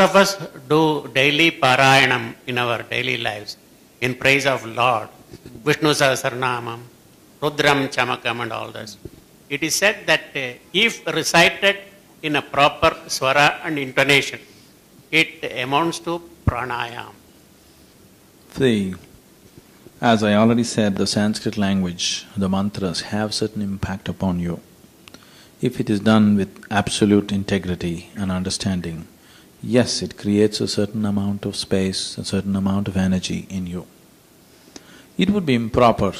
of us do daily Parayanam in our daily lives in praise of Lord, Vishnu Sahasranamam, Rudram Chamakam and all this. It is said that if recited in a proper swara and intonation, it amounts to pranayam. See, as I already said, the Sanskrit language, the mantras have certain impact upon you. If it is done with absolute integrity and understanding, yes, it creates a certain amount of space, a certain amount of energy in you. It would be improper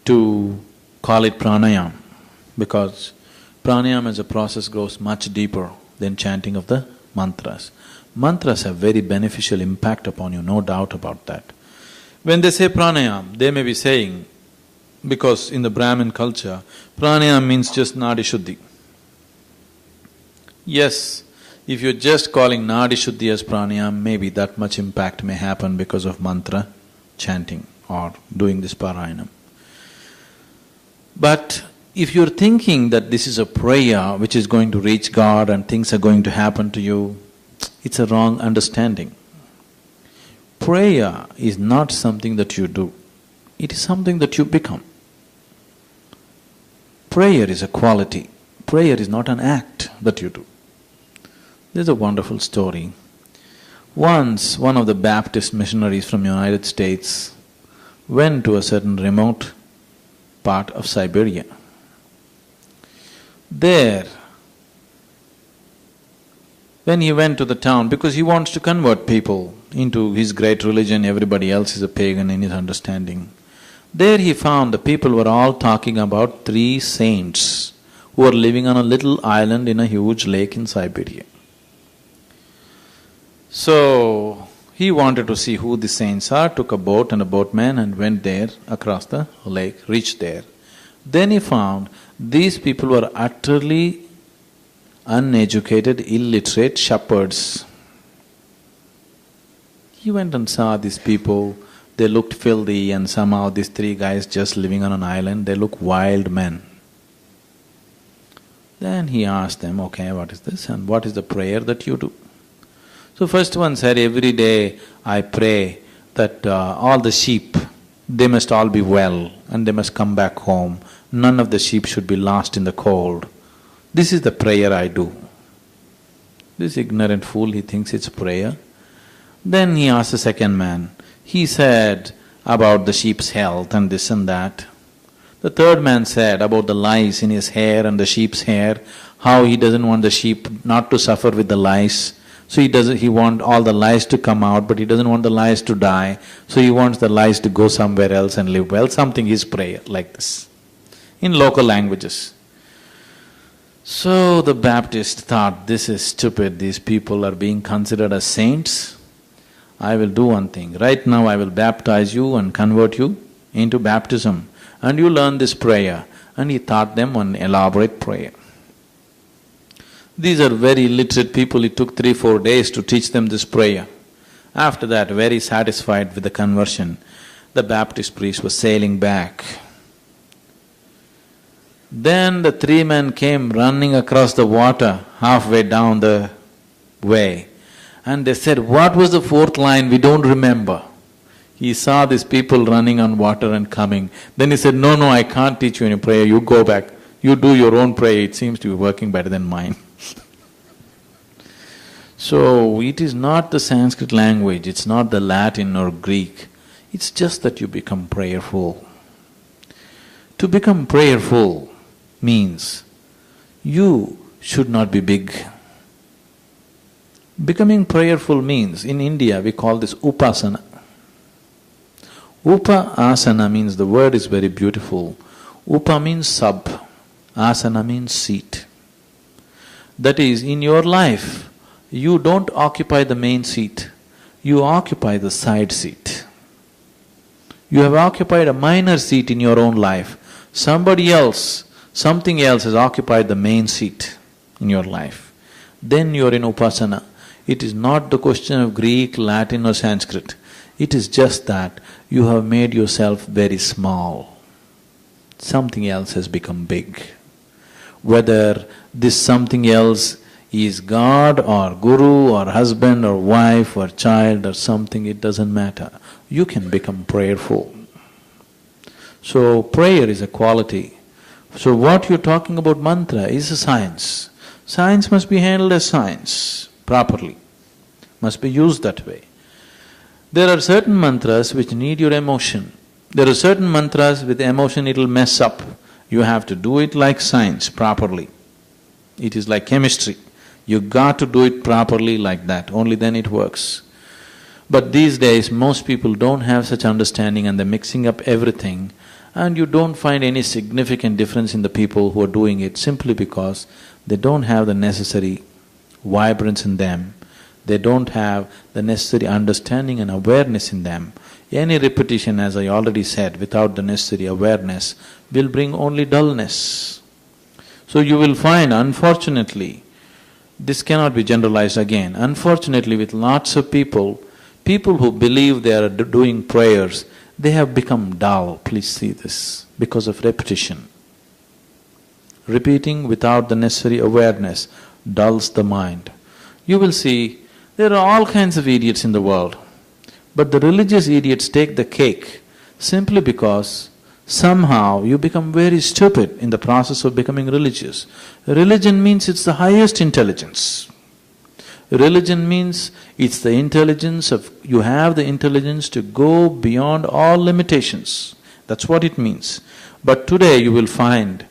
to call it pranayam, because pranayam as a process goes much deeper than chanting of the mantras. Mantras have very beneficial impact upon you, no doubt about that. When they say pranayam, they may be saying, because in the Brahmin culture, pranayam means just nadi shuddhi. Yes, if you're just calling nadi shuddhi as pranayam, maybe that much impact may happen because of mantra chanting or doing this parayanam. But if you're thinking that this is a prayer which is going to reach God and things are going to happen to you, it's a wrong understanding. Prayer is not something that you do, it is something that you become. Prayer is a quality, prayer is not an act that you do. There's a wonderful story. Once, one of the Baptist missionaries from United States went to a certain remote part of Siberia. There, when he went to the town, because he wants to convert people into his great religion, everybody else is a pagan in his understanding. There he found the people were all talking about 3 saints who were living on a little island in a huge lake in Siberia. So, he wanted to see who the saints are, took a boat and a boatman and went there across the lake, reached there. Then he found these people were utterly uneducated, illiterate shepherds. He went and saw these people, they looked filthy, and somehow these 3 guys just living on an island, they look wild men. Then he asked them, okay, what is this and what is the prayer that you do? So first one said, every day I pray that all the sheep, they must all be well and they must come back home. None of the sheep should be lost in the cold. This is the prayer I do. This ignorant fool, he thinks it's prayer. Then he asked the second man, he said about the sheep's health and this and that. The third man said about the lice in his hair and the sheep's hair, how he doesn't want the sheep not to suffer with the lice. So he wants all the lice to come out, but he doesn't want the lice to die, so he wants the lice to go somewhere else and live well, something his prayer like this, in local languages. So the Baptist thought, this is stupid, these people are being considered as saints. I will do one thing, right now I will baptize you and convert you into baptism, and you learn this prayer. And he taught them one elaborate prayer. These are very literate people, it took 3-4 days to teach them this prayer. After that, very satisfied with the conversion, the Baptist priest was sailing back. Then the 3 men came running across the water halfway down the way, and they said, what was the 4th line? We don't remember. He saw these people running on water and coming. Then he said, no, I can't teach you any prayer, you go back. You do your own prayer, it seems to be working better than mine. So, it is not the Sanskrit language, it's not the Latin or Greek, it's just that you become prayerful. To become prayerful means you should not be big. Becoming prayerful means, in India we call this upasana. Upasana means, the word is very beautiful. Upa means sub, asana means seat. That is, in your life, you don't occupy the main seat, you occupy the side seat. You have occupied a minor seat in your own life. Somebody else, something else has occupied the main seat in your life. Then you are in upasana. It is not the question of Greek, Latin or Sanskrit. It is just that you have made yourself very small. Something else has become big. Whether this something else He is God or Guru or husband or wife or child or something, it doesn't matter. You can become prayerful. So prayer is a quality. So what you're talking about mantra is a science. Science must be handled as science properly, must be used that way. There are certain mantras which need your emotion. There are certain mantras with emotion it'll mess up. You have to do it like science, properly. It is like chemistry. You got to do it properly like that, only then it works. But these days, most people don't have such understanding and they're mixing up everything, and you don't find any significant difference in the people who are doing it simply because they don't have the necessary vibrance in them. They don't have the necessary understanding and awareness in them. Any repetition, as I already said, without the necessary awareness will bring only dullness. So you will find, unfortunately, this cannot be generalized again, unfortunately with lots of people who believe they are doing prayers, they have become dull, please see this, because of repetition. Repeating without the necessary awareness dulls the mind. You will see, there are all kinds of idiots in the world, but the religious idiots take the cake simply because somehow you become very stupid in the process of becoming religious. Religion means it's the highest intelligence. Religion means it's the intelligence of… you have the intelligence to go beyond all limitations. That's what it means. But today you will find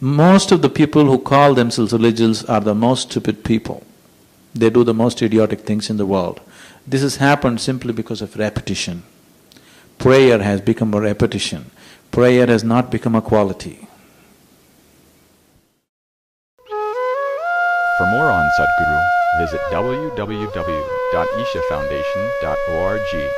most of the people who call themselves religious are the most stupid people. They do the most idiotic things in the world. This has happened simply because of repetition. Prayer has become a repetition. Prayer has not become a quality. For more on Sadhguru, visit www.ishafoundation.org.